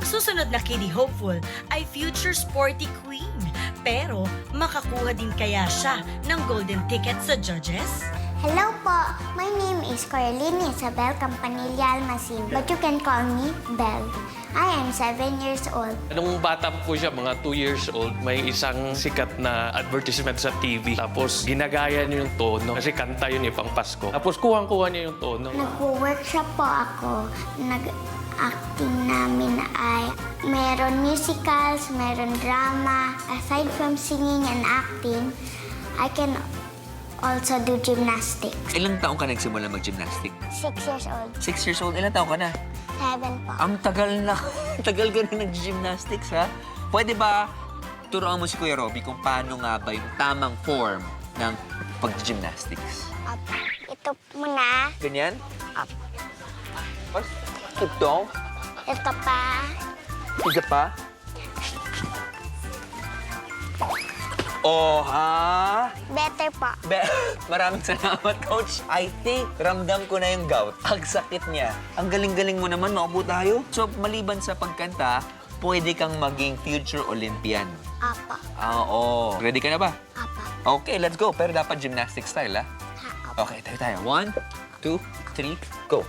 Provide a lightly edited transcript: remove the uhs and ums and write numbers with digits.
susunod na Kiddie Hopeful ay future sporty queen. Pero makakuha din kaya siya ng golden ticket sa judges? Hello po, my name is Coraline Isabel Campanilla Almasin, but you can call me Belle. I am 7 years old. Nung bata po siya, mga 2 years old, may isang sikat na advertisement sa TV. Tapos ginagaya niya yung tono kasi kanta yun yung pang Pasko. Tapos kuhang-kuha niya yung tono. Nag-workshop po ako. Nag-acting namin ay meron musicals, meron drama. Aside from singing and acting, I can also do gymnastics. Ilang taong ka nagsimula mag-gymnastic? 6 years old. 6 years old. Ilang taong ka na? 7 po. Ang tagal na. Tagal ka na nag-gymnastics, ha? Pwede ba turuan mo si Kuya Robby kung paano nga ba yung tamang form ng pag-gymnastics? Up. Ito muna. Ganyan? Up. Ito. Ito pa. Isa pa. Oh, ha? Better po. Maraming salamat, Coach. I think ramdam ko na yung gout. Ang sakit niya. Ang galing-galing mo naman, maupo tayo. So, maliban sa pagkanta, pwede kang maging future Olympian. Apa. Oo. Ready ka na ba? Apa. Okay, let's go. Pero dapat gymnastic style, ha? Ha, apa. Okay, tayo. 1, 2, 3, go.